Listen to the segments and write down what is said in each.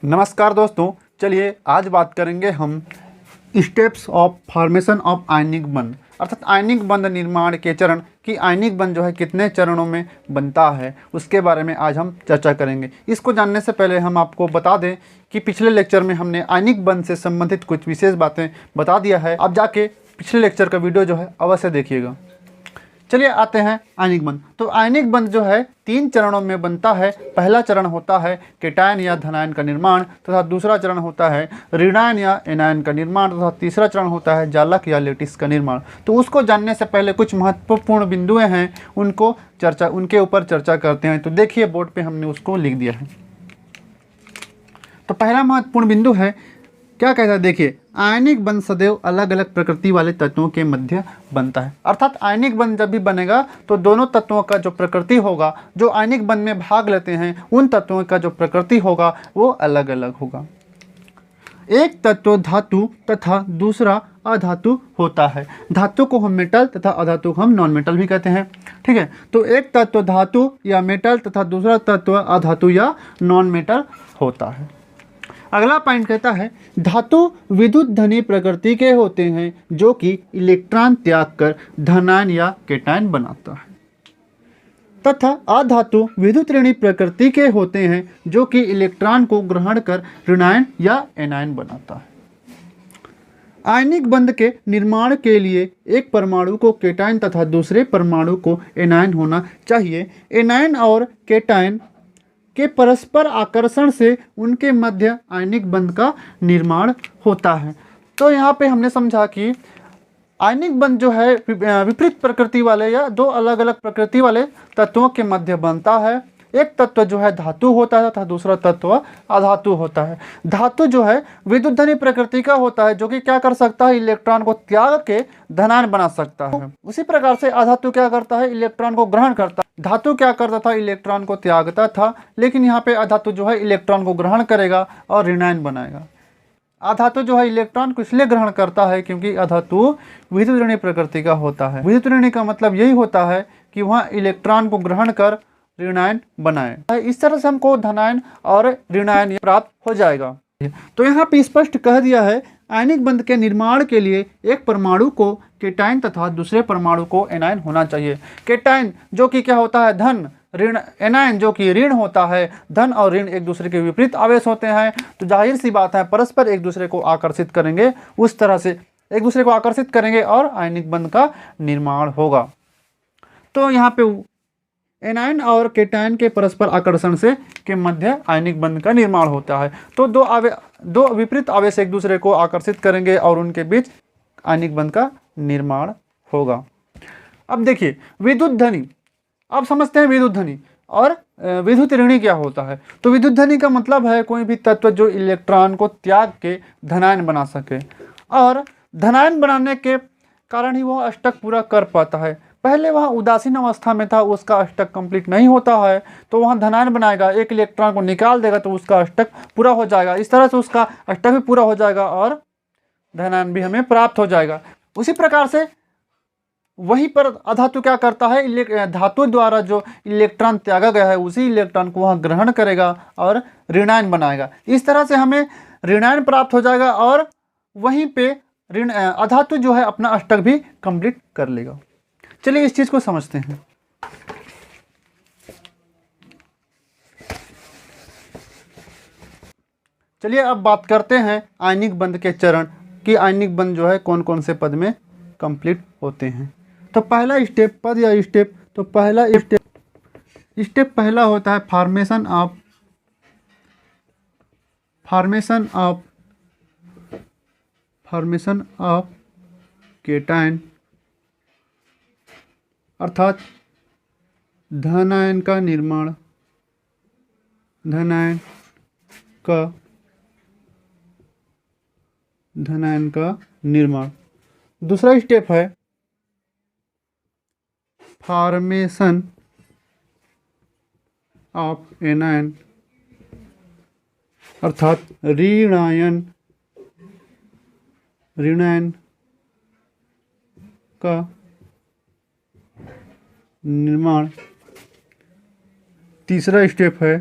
नमस्कार दोस्तों, चलिए आज बात करेंगे हम steps of formation of ionic बंध, अर्थात आयनिक बंध निर्माण के चरण कि आयनिक बंध जो है कितने चरणों में बनता है उसके बारे में आज हम चर्चा करेंगे। इसको जानने से पहले हम आपको बता दें कि पिछले लेक्चर में हमने आयनिक बंध से संबंधित कुछ विशेष बातें बता दिया है। आप जाके पिछले लेक्चर का वीडियो जो है अवश्य देखिएगा। चलिए आते हैं आयनिक बंध। तो आयनिक बंध जो है 3 चरणों में बनता है। पहला चरण होता है केटायन या धनायन का निर्माण, तथा दूसरा चरण होता है ऋणायन या एनायन का निर्माण, तथा तीसरा चरण होता है जालक या लेटिस का निर्माण। तो उसको जानने से पहले कुछ महत्वपूर्ण बिंदुएं हैं, उनके ऊपर चर्चा करते हैं। तो देखिए बोर्ड पे हमने उसको लिख दिया है। तो पहला महत्वपूर्ण बिंदु है, क्या कहता है, देखिए आयनिक बंध सदैव अलग अलग प्रकृति वाले तत्वों के मध्य बनता है। अर्थात आयनिक बंध जब भी बनेगा तो दोनों तत्वों का जो प्रकृति होगा, जो आयनिक बंध में भाग लेते हैं उन तत्वों का जो प्रकृति होगा वो अलग अलग होगा। एक तत्व धातु तथा दूसरा अधातु होता है। धातु को हम मेटल तथा अधातु को हम नॉन मेटल भी कहते हैं। ठीक है, तो एक तत्व धातु या मेटल तथा दूसरा तत्व अधातु या नॉन मेटल होता है। अगला पॉइंट कहता है धातु विद्युत धनी प्रकृति के होते हैं जो कि इलेक्ट्रॉन त्याग कर धनायन या केटायन बनाता है, तथा अधातु विद्युत ऋणी प्रकृति के होते हैं जो कि इलेक्ट्रॉन को ग्रहण कर ऋणायन या एनायन बनाता है। आयनिक बंध के निर्माण के लिए एक परमाणु को केटायन तथा दूसरे परमाणु को एनायन होना चाहिए। एनायन और केटायन के परस्पर आकर्षण से उनके मध्य आयनिक बंध का निर्माण होता है। तो यहाँ पे हमने समझा कि आयनिक बंध जो है विपरीत प्रकृति वाले या दो अलग अलग प्रकृति वाले तत्वों के मध्य बनता है। एक तत्व जो है धातु होता है तथा दूसरा तत्व अधातु होता है। धातु जो है विद्युत धनी प्रकृति का होता है जो कि क्या कर सकता है, इलेक्ट्रॉन को त्याग के धनायन बना सकता है। उसी प्रकार से अधातु क्या करता है, इलेक्ट्रॉन को ग्रहण करता है। धातु क्या करता था, इलेक्ट्रॉन को त्यागता था, लेकिन यहाँ पे अधातु जो है इलेक्ट्रॉन को ग्रहण करेगा और ऋणायन बनाएगा। अधातु जो है इलेक्ट्रॉन को इसलिए ग्रहण करता है क्योंकि अधातु विद्युत ऋणी प्रकृति का होता है। विद्युत ऋणी का मतलब यही होता है कि वह इलेक्ट्रॉन को ग्रहण कर ऋणायन बनाए। इस तरह से हमको धनायन और ऋणायन प्राप्त हो जाएगा। तो यहाँ पे स्पष्ट कह दिया है आयनिक बंध के निर्माण के लिए एक परमाणु को केटायन तथा दूसरे परमाणु को एनायन होना चाहिए। केटायन जो कि क्या होता है, धन, ऋण, एनायन जो कि ऋण होता है। धन और ऋण एक दूसरे के विपरीत आवेश होते हैं, तो जाहिर सी बात है परस्पर एक दूसरे को आकर्षित करेंगे, उस तरह से एक दूसरे को आकर्षित करेंगे और आयनिक बंध का निर्माण होगा। तो यहाँ पे एनायन और केटायन के परस्पर आकर्षण से के मध्य आयनिक बंध का निर्माण होता है। तो दो विपरीत आवेश एक दूसरे को आकर्षित करेंगे और उनके बीच आयनिक बंध का निर्माण होगा। अब देखिए विद्युत धनी, अब समझते हैं विद्युत धनी और विद्युत ऋणी क्या होता है। तो विद्युत धनी का मतलब है कोई भी तत्व जो इलेक्ट्रॉन को त्याग के धनायन बना सके, और धनायन बनाने के कारण ही वह अष्टक पूरा कर पाता है। पहले वह उदासीन अवस्था में था, उसका अष्टक कंप्लीट नहीं होता है, तो वह धनायन बनाएगा, एक इलेक्ट्रॉन को निकाल देगा तो उसका अष्टक पूरा हो जाएगा। इस तरह से उसका अष्टक भी पूरा हो जाएगा और धनायन भी हमें प्राप्त हो जाएगा। उसी प्रकार से वहीं पर अधातु क्या करता है, धातु द्वारा जो इलेक्ट्रॉन त्यागा गया है उसी इलेक्ट्रॉन को वह ग्रहण करेगा और ऋणायन बनाएगा। इस तरह से हमें ऋणायन प्राप्त हो जाएगा और वहीं पे अधातु जो है अपना अष्टक भी कंप्लीट कर लेगा। चलिए इस चीज को समझते हैं। चलिए अब बात करते हैं आयनिक बंध के चरण कि आयनिक बंध जो है कौन कौन से पद में कंप्लीट होते हैं। तो पहला स्टेप, पद या स्टेप, तो पहला स्टेप पहला होता है फॉर्मेशन ऑफ केटायन, अर्थात धनायन का निर्माण, धनायन का निर्माण। दूसरा स्टेप है फॉर्मेशन ऑफ एनायन, अर्थात ऋणायन का निर्माण। तीसरा स्टेप है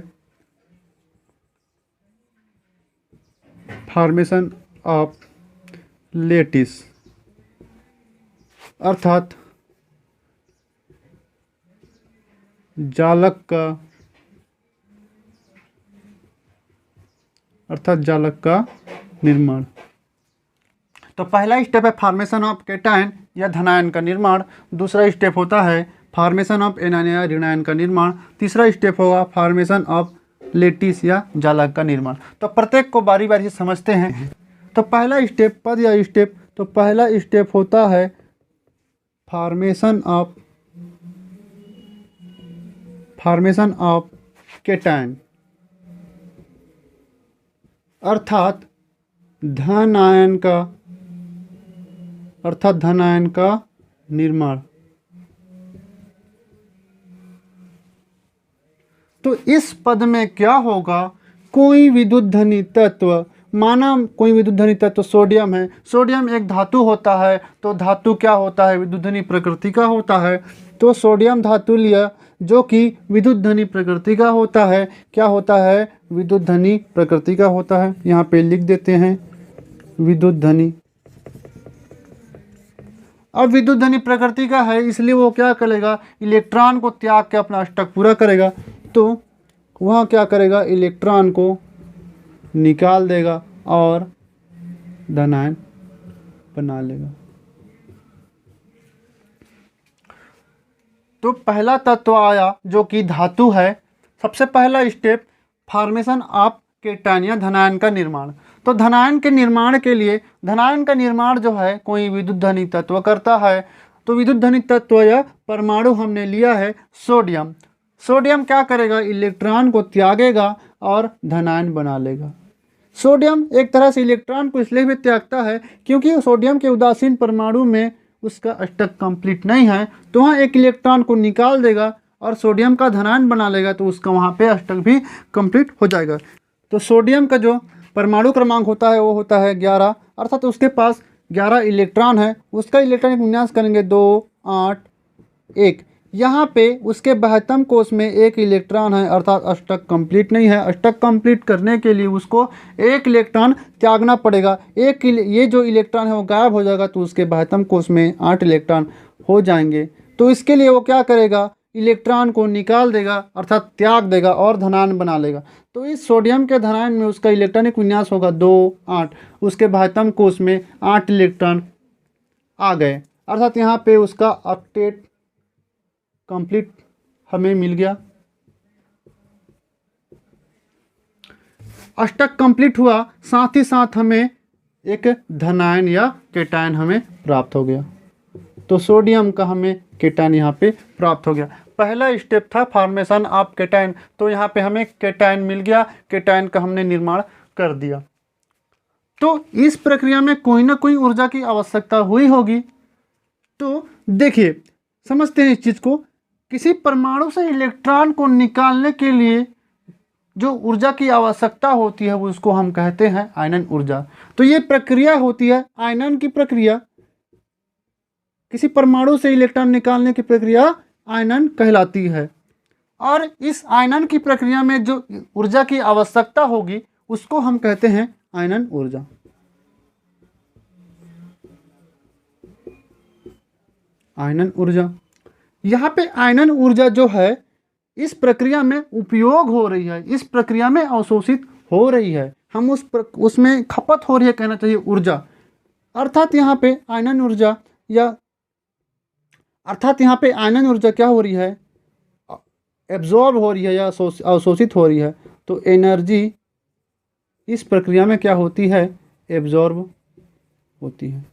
फॉर्मेशन ऑफ लेटिस अर्थात जालक का निर्माण। तो पहला स्टेप है फॉर्मेशन ऑफ कैटायन या धनायन का निर्माण, दूसरा स्टेप होता है फॉर्मेशन ऑफ एनायन या ऋणायन का निर्माण, तीसरा स्टेप होगा फॉर्मेशन ऑफ लेटिस या जालक का निर्माण। तो प्रत्येक को बारी बारी से समझते हैं। तो पहला स्टेप पद या स्टेप, तो पहला स्टेप होता है फॉर्मेशन ऑफ कैटायन अर्थात धनायन का निर्माण। तो इस पद में क्या होगा, कोई विद्युत धनी तत्व, माना कोई विद्युत धनी तत्व सोडियम है, सोडियम एक धातु होता है, तो धातु क्या होता है, विद्युत धनी प्रकृति का होता है। तो सोडियम धातु लिया जो कि विद्युत धनी प्रकृति का होता है, क्या होता है, विद्युत धनी प्रकृति का होता है। यहाँ पे लिख देते हैं विद्युत धनी। अब विद्युत धनी प्रकृति का है इसलिए वो क्या करेगा, इलेक्ट्रॉन को त्याग के अपना अष्टक पूरा करेगा। तो वह क्या करेगा, इलेक्ट्रॉन को निकाल देगा और धनायन बना लेगा। तो पहला तत्व आया जो कि धातु है। सबसे पहला स्टेप फॉर्मेशन ऑफ कैटायन या धनायन का निर्माण। तो धनायन के निर्माण के लिए, धनायन का निर्माण जो है कोई विद्युत धनी तत्व करता है। तो विद्युत धनी तत्व या परमाणु हमने लिया है सोडियम। सोडियम क्या करेगा, इलेक्ट्रॉन को त्यागेगा और धनायन बना लेगा। सोडियम एक तरह से इलेक्ट्रॉन को इसलिए भी त्यागता है क्योंकि सोडियम के उदासीन परमाणु में उसका अष्टक कंप्लीट नहीं है, तो वहाँ एक इलेक्ट्रॉन को निकाल देगा और सोडियम का धनायन बना लेगा, तो उसका वहाँ पे अष्टक भी कंप्लीट हो जाएगा। तो सोडियम का जो परमाणु क्रमांक होता है वो होता है 11, अर्थात उसके पास 11 इलेक्ट्रॉन है। उसका इलेक्ट्रॉनिक विन्यास करेंगे 2 8 1। यहाँ पे उसके बाह्यतम कोश में एक इलेक्ट्रॉन है, अर्थात अष्टक कंप्लीट नहीं है। अष्टक कंप्लीट करने के लिए उसको एक इलेक्ट्रॉन त्यागना पड़ेगा। ये जो इलेक्ट्रॉन है वो गायब हो जाएगा, तो उसके बाह्यतम कोश में 8 इलेक्ट्रॉन हो जाएंगे। तो इसके लिए वो क्या करेगा, इलेक्ट्रॉन को निकाल देगा अर्थात त्याग देगा और धनायन बना लेगा। तो इस सोडियम के धनायन में उसका इलेक्ट्रॉनिक विन्यास होगा 2 8। उसके बाह्यतम कोश में 8 इलेक्ट्रॉन आ गए, अर्थात यहाँ पे उसका ऑक्टेट कंप्लीट हमें मिल गया। अष्टक कंप्लीट हुआ, साथ ही साथ हमें एक धनायन या कैटायन हमें प्राप्त हो गया। तो सोडियम का हमें कैटायन यहाँ पे प्राप्त हो गया। पहला स्टेप था फॉर्मेशन ऑफ कैटायन, तो यहाँ पे हमें कैटायन मिल गया, कैटायन का हमने निर्माण कर दिया। तो इस प्रक्रिया में कोई ना कोई ऊर्जा की आवश्यकता हुई होगी। तो देखिए समझते हैं इस चीज़ को। किसी परमाणु से इलेक्ट्रॉन को निकालने के लिए जो ऊर्जा की आवश्यकता होती है वो उसको हम कहते हैं आयनन ऊर्जा। तो ये प्रक्रिया होती है आयनन की प्रक्रिया, किसी परमाणु से इलेक्ट्रॉन निकालने की प्रक्रिया आयनन कहलाती है। और इस आयनन की प्रक्रिया में जो ऊर्जा की आवश्यकता होगी उसको हम कहते हैं आयनन ऊर्जा। आयनन ऊर्जा, यहाँ पे आयनन ऊर्जा जो है इस प्रक्रिया में उपयोग हो रही है, इस प्रक्रिया में अवशोषित हो रही है, हम उसमें खपत हो रही है कहना चाहिए ऊर्जा। अर्थात यहाँ पे आयनन ऊर्जा आयनन ऊर्जा क्या हो रही है, एब्जॉर्ब हो रही है या अवशोषित हो रही है। तो एनर्जी इस प्रक्रिया में क्या होती है, एब्जॉर्ब होती है।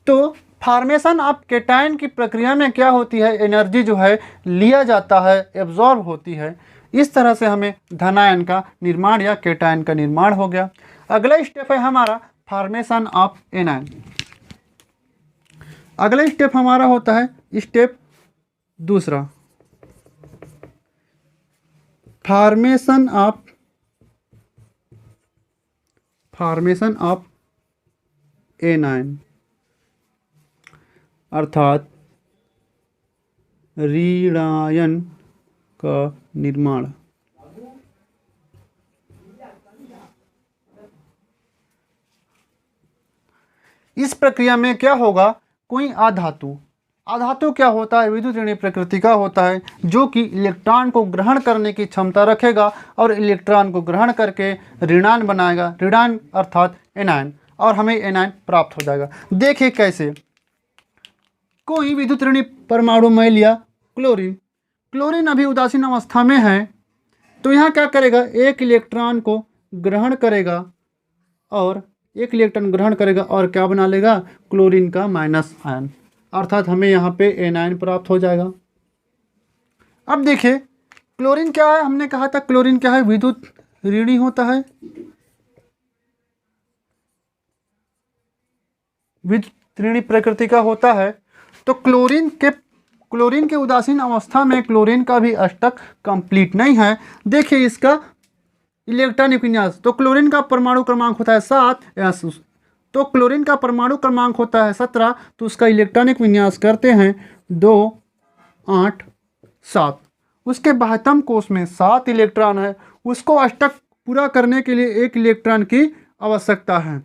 तो फॉर्मेशन ऑफ कैटायन की प्रक्रिया में क्या होती है, एनर्जी जो है लिया जाता है, एब्जॉर्ब होती है। इस तरह से हमें धनायन का निर्माण या कैटायन का निर्माण हो गया। अगला स्टेप है हमारा फॉर्मेशन ऑफ एनायन। अगला स्टेप हमारा होता है स्टेप दूसरा, फॉर्मेशन ऑफ एनायन अर्थात ऋणायन का निर्माण। इस प्रक्रिया में क्या होगा, कोई अधातु, अधातु क्या होता है, विद्युत ऋणायन प्रकृति का होता है, जो कि इलेक्ट्रॉन को ग्रहण करने की क्षमता रखेगा और इलेक्ट्रॉन को ग्रहण करके ऋणायन बनाएगा, ऋणायन अर्थात एनायन, और हमें एनायन प्राप्त हो जाएगा। देखिए कैसे, कोई विद्युत ऋणायन परमाणु मैं लिया क्लोरीन, क्लोरीन अभी उदासीन अवस्था में है, तो यहाँ क्या करेगा, एक इलेक्ट्रॉन को ग्रहण करेगा और एक इलेक्ट्रॉन ग्रहण करेगा और क्या बना लेगा, क्लोरीन का माइनस आयन, अर्थात हमें यहाँ पे एनायन प्राप्त हो जाएगा। अब देखिए क्लोरीन क्या है, हमने कहा था क्लोरीन क्या है, विद्युत ऋणी होता है, विद्युत ऋणी प्रकृति का होता है। तो क्लोरीन के उदासीन अवस्था में क्लोरीन का भी अष्टक कंप्लीट नहीं है। देखिए इसका इलेक्ट्रॉनिक विन्यास, तो क्लोरीन का परमाणु क्रमांक होता है 7, तो क्लोरीन का परमाणु क्रमांक होता है 17, तो उसका इलेक्ट्रॉनिक विन्यास करते हैं 2 8 7। उसके बाह्यतम कोश में 7 इलेक्ट्रॉन है, उसको अष्टक पूरा करने के लिए 1 इलेक्ट्रॉन की आवश्यकता है,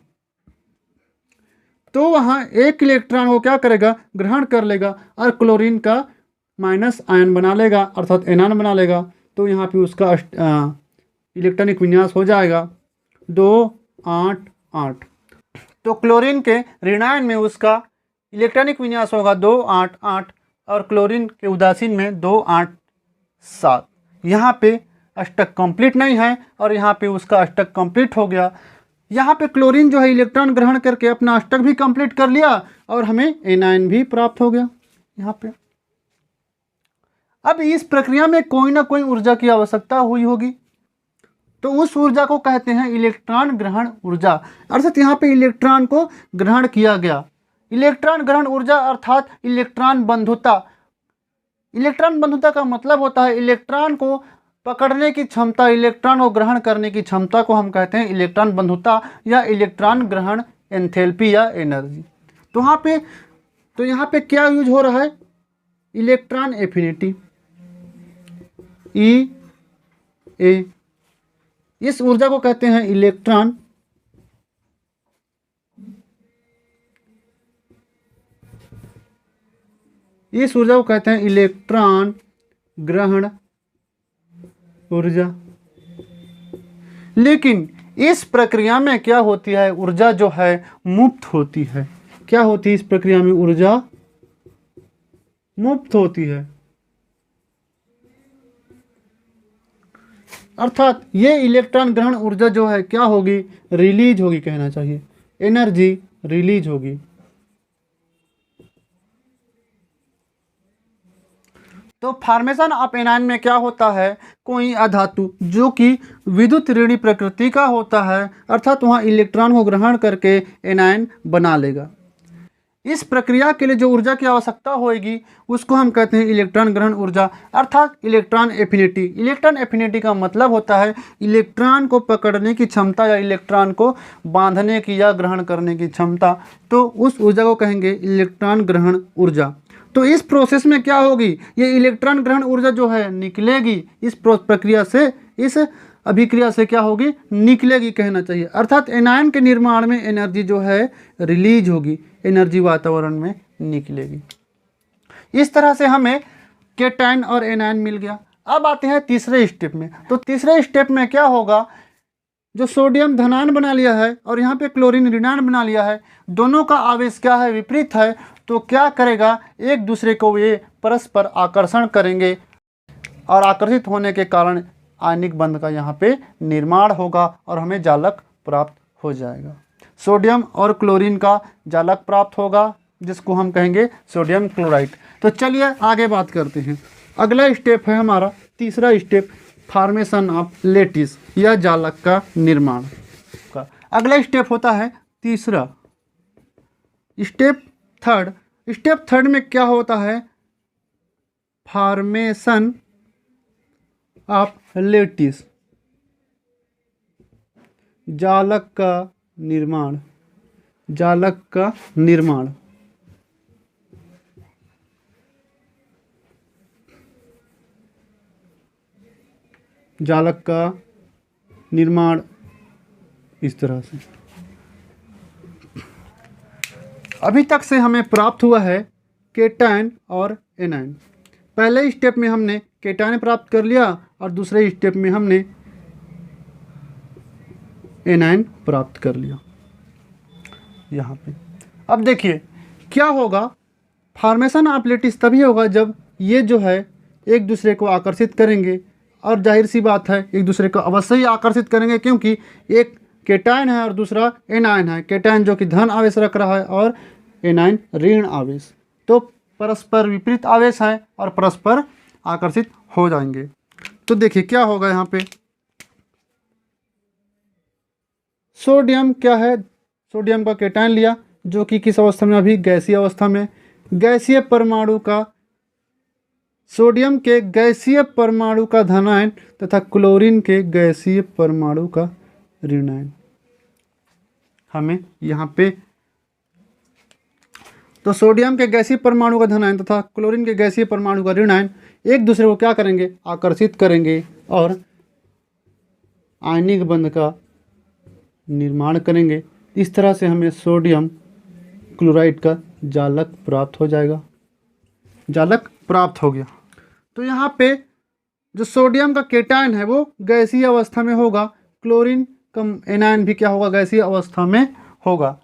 तो वहाँ 1 इलेक्ट्रॉन को क्या करेगा, ग्रहण कर लेगा और क्लोरीन का माइनस आयन बना लेगा, अर्थात एनायन बना लेगा। तो यहाँ पे उसका इलेक्ट्रॉनिक विन्यास हो जाएगा 2 8 8। तो क्लोरीन के ऋणायन में उसका इलेक्ट्रॉनिक विन्यास होगा 2 8 8 और क्लोरीन के उदासीन में 2 8 7। यहाँ पे अष्टक कंप्लीट नहीं है और यहाँ पे उसका अष्टक कंप्लीट हो गया। यहाँ पे क्लोरीन जो है इलेक्ट्रॉन ग्रहण करके अपना अष्टक भी कंप्लीट कर लिया और हमें एनायन भी प्राप्त हो गया यहाँ पे। अब इस प्रक्रिया में कोई ना कोई ऊर्जा की आवश्यकता हुई होगी, तो उस ऊर्जा को कहते हैं इलेक्ट्रॉन ग्रहण ऊर्जा, अर्थात यहाँ पे इलेक्ट्रॉन को ग्रहण किया गया। इलेक्ट्रॉन ग्रहण ऊर्जा अर्थात इलेक्ट्रॉन बंधुता। इलेक्ट्रॉन बंधुता का मतलब होता है इलेक्ट्रॉन को पकड़ने की क्षमता, इलेक्ट्रॉन को ग्रहण करने की क्षमता को हम कहते हैं इलेक्ट्रॉन बंधुता या इलेक्ट्रॉन ग्रहण एंथैल्पी या एनर्जी। तो यहाँ पे क्या यूज हो रहा है, इलेक्ट्रॉन एफिनिटी, E इस ऊर्जा को कहते हैं इलेक्ट्रॉन इस ऊर्जा को कहते हैं इलेक्ट्रॉन ग्रहण ऊर्जा। लेकिन इस प्रक्रिया में क्या होती है, ऊर्जा जो है मुक्त होती है। क्या होती है इस प्रक्रिया में, ऊर्जा मुक्त होती है, अर्थात ये इलेक्ट्रॉन ग्रहण ऊर्जा जो है क्या होगी, रिलीज होगी, कहना चाहिए एनर्जी रिलीज होगी। तो फॉर्मेशन ऑफ एनायन में क्या होता है, कोई अधातु जो कि विद्युत ऋणी प्रकृति का होता है, अर्थात वहाँ इलेक्ट्रॉन को ग्रहण करके एनायन बना लेगा। इस प्रक्रिया के लिए जो ऊर्जा की आवश्यकता होगी उसको हम कहते हैं इलेक्ट्रॉन ग्रहण ऊर्जा, अर्थात इलेक्ट्रॉन एफिनिटी। इलेक्ट्रॉन एफिनिटी का मतलब होता है इलेक्ट्रॉन को पकड़ने की क्षमता या इलेक्ट्रॉन को बांधने की या ग्रहण करने की क्षमता, तो उस ऊर्जा को कहेंगे इलेक्ट्रॉन ग्रहण ऊर्जा। तो इस प्रोसेस में क्या होगी, ये इलेक्ट्रॉन ग्रहण ऊर्जा जो है निकलेगी इस प्रक्रिया से, इस अभिक्रिया से क्या होगी, निकलेगी कहना चाहिए, अर्थात एनायन के निर्माण में एनर्जी जो है रिलीज होगी, एनर्जी वातावरण में निकलेगी। इस तरह से हमें केटायन और एनायन मिल गया। अब आते हैं तीसरे स्टेप में। तो तीसरे स्टेप में क्या होगा, जो सोडियम धनायन बना लिया है और यहाँ पे क्लोरीन ऋणायन बना लिया है, दोनों का आवेश क्या है, विपरीत है, तो क्या करेगा, एक दूसरे को ये परस्पर आकर्षण करेंगे और आकर्षित होने के कारण आयनिक बंध का यहाँ पे निर्माण होगा और हमें जालक प्राप्त हो जाएगा। सोडियम और क्लोरीन का जालक प्राप्त होगा जिसको हम कहेंगे सोडियम क्लोराइड। तो चलिए आगे बात करते हैं। अगला स्टेप है हमारा तीसरा स्टेप, फॉर्मेशन ऑफ लेटिस या जालक का निर्माण का। अगला स्टेप होता है तीसरा, स्टेप थर्ड। स्टेप थर्ड में क्या होता है, फॉर्मेशन ऑफ लेटिस, जालक का निर्माण, जालक का निर्माण। जालक का निर्माण इस तरह से। अभी तक से हमें प्राप्त हुआ है केटायन और एनायन। पहले स्टेप में हमने केटायन प्राप्त कर लिया और दूसरे स्टेप में हमने एनायन प्राप्त कर लिया यहाँ पे। अब देखिए क्या होगा, फॉर्मेशन ऑफ लैटिस तभी होगा जब ये जो है एक दूसरे को आकर्षित करेंगे, और जाहिर सी बात है एक दूसरे को अवश्य ही आकर्षित करेंगे, क्योंकि एक केटायन है और दूसरा एनायन है। केटायन जो कि धन आवेश रख रहा है और एनायन ऋण आवेश, तो परस्पर विपरीत आवेश है और परस्पर आकर्षित हो जाएंगे। तो देखिए क्या होगा यहाँ पे, सोडियम क्या है, सोडियम का केटायन लिया जो कि किस अवस्था में, अभी गैसीय अवस्था में। गैसीय परमाणु का, सोडियम के गैसीय परमाणु का धनायन तथा क्लोरीन के गैसीय परमाणु का ऋणायन हमें यहाँ पे, तो सोडियम के गैसीय परमाणु का धनायन तथा क्लोरीन के गैसीय परमाणु का ऋणायन एक दूसरे को क्या करेंगे, आकर्षित करेंगे और आयनिक बंध का निर्माण करेंगे। इस तरह से हमें सोडियम क्लोराइड का जालक प्राप्त हो जाएगा, जालक प्राप्त हो गया। तो यहाँ पे जो सोडियम का केटायन है वो गैसीय अवस्था में होगा, क्लोरीन का एनायन भी क्या होगा, गैसीय अवस्था में होगा।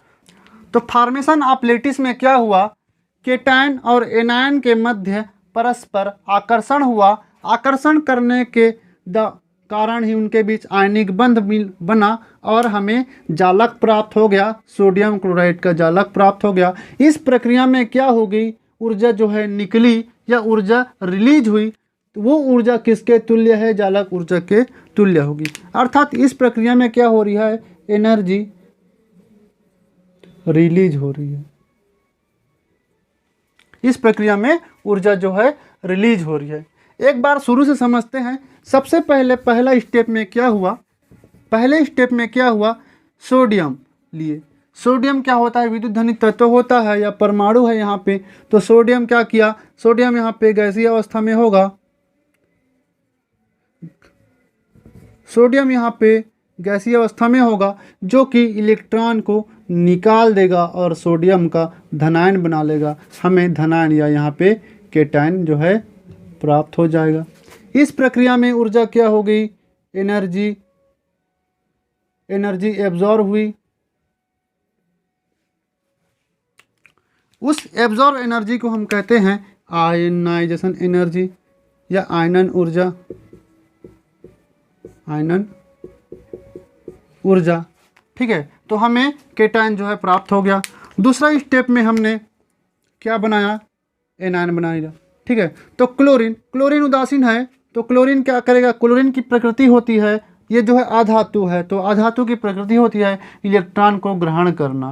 तो फॉर्मेशन ऑफ लैटिस में क्या हुआ, केटायन और एनायन के मध्य परस्पर आकर्षण हुआ। आकर्षण करने के कारण ही उनके बीच आयनिक बंध बना और हमें जालक प्राप्त हो गया, सोडियम क्लोराइड का जालक प्राप्त हो गया। इस प्रक्रिया में क्या हो गई, ऊर्जा जो है निकली या ऊर्जा रिलीज हुई, तो वो ऊर्जा किसके तुल्य है, जालक ऊर्जा के तुल्य होगी। अर्थात इस प्रक्रिया में क्या हो रही है, एनर्जी रिलीज हो रही है। इस प्रक्रिया में ऊर्जा जो है रिलीज हो रही है। एक बार शुरू से समझते हैं। सबसे पहले पहला स्टेप में क्या हुआ, पहले स्टेप में क्या हुआ, सोडियम लिए। सोडियम क्या होता है, विद्युत धनी तत्व होता है या परमाणु है यहाँ पे। तो सोडियम क्या किया, सोडियम यहाँ पे गैसीय अवस्था में होगा, सोडियम यहाँ पे गैसीय अवस्था में होगा, जो कि इलेक्ट्रॉन को निकाल देगा और सोडियम का धनायन बना लेगा। हमें धनायन या यहाँ पे केटायन जो है प्राप्त हो जाएगा। इस प्रक्रिया में ऊर्जा क्या हो गई, एनर्जी एब्जॉर्ब हुई। उस एब्जॉर्ब एनर्जी को हम कहते हैं आयनाइजेशन एनर्जी या आयनन ऊर्जा, आयनन ऊर्जा। ठीक है, तो हमें केटायन जो है प्राप्त हो गया। दूसरा स्टेप में हमने क्या बनाया, एनायन बनाया। ठीक है, तो क्लोरीन उदासीन है, तो क्लोरीन क्या करेगा, क्लोरीन की प्रकृति होती है, ये जो है अधातु है, तो अधातु की प्रकृति होती है इलेक्ट्रॉन को ग्रहण करना,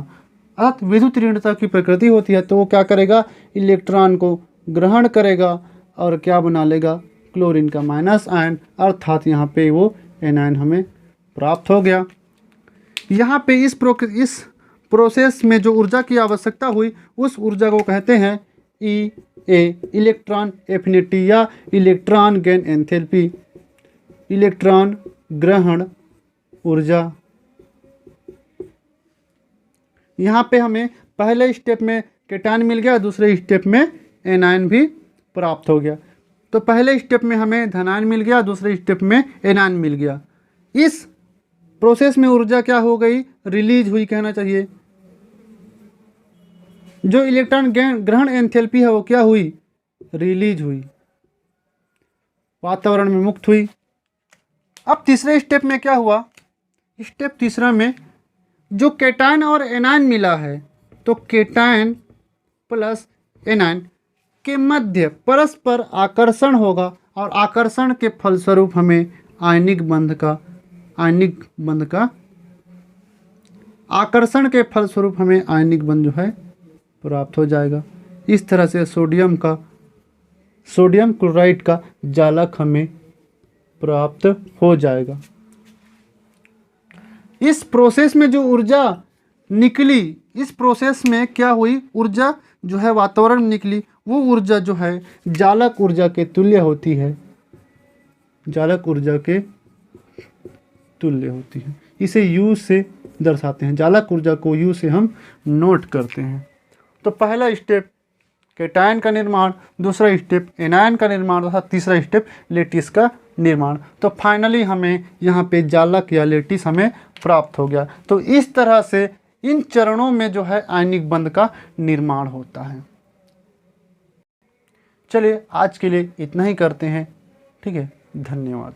अर्थात विद्युत ऋणता की प्रकृति होती है, तो वो क्या करेगा, इलेक्ट्रॉन को ग्रहण करेगा और क्या बना लेगा, क्लोरीन का माइनस आयन, अर्थात यहाँ पे वो एनायन हमें प्राप्त हो गया। यहाँ पे इस प्रोसेस में जो ऊर्जा की आवश्यकता हुई, उस ऊर्जा को कहते हैं इलेक्ट्रॉन एफिनिटी या इलेक्ट्रॉन गेन एंथैल्पी, इलेक्ट्रॉन ग्रहण ऊर्जा। यहाँ पे हमें पहले स्टेप में केटायन मिल गया, दूसरे स्टेप में एनायन भी प्राप्त हो गया। तो पहले स्टेप में हमें धनायन मिल गया, दूसरे स्टेप में एनायन मिल गया। इस प्रोसेस में ऊर्जा क्या हो गई, रिलीज हुई कहना चाहिए। जो इलेक्ट्रॉन ग्रहण एंथैल्पी है वो क्या हुई, रिलीज हुई, वातावरण में मुक्त हुई। अब तीसरे स्टेप में क्या हुआ, स्टेप तीसरा में जो केटायन और एनायन मिला है, तो केटायन प्लस एनायन के मध्य परस्पर आकर्षण होगा और आकर्षण के फलस्वरूप हमें आयनिक बंध का आकर्षण के फलस्वरूप हमें आयनिक बंध जो है प्राप्त हो जाएगा। इस तरह से सोडियम क्लोराइड का जालक हमें प्राप्त हो जाएगा। इस प्रोसेस में जो ऊर्जा निकली, इस प्रोसेस में क्या हुई, ऊर्जा जो है वातावरण में निकली, वो ऊर्जा जो है जालक ऊर्जा के तुल्य होती है, जालक ऊर्जा के तुल्य होती है। इसे U से दर्शाते हैं, जालक ऊर्जा को U से हम नोट करते हैं। तो पहला स्टेप केटायन का निर्माण, दूसरा स्टेप एनायन का निर्माण तथा तीसरा स्टेप लेटिस का निर्माण। तो फाइनली हमें यहाँ पे जालक या लेटिस हमें प्राप्त हो गया। तो इस तरह से इन चरणों में जो है आयनिक बंध का निर्माण होता है। चलिए आज के लिए इतना ही करते हैं। ठीक है, धन्यवाद।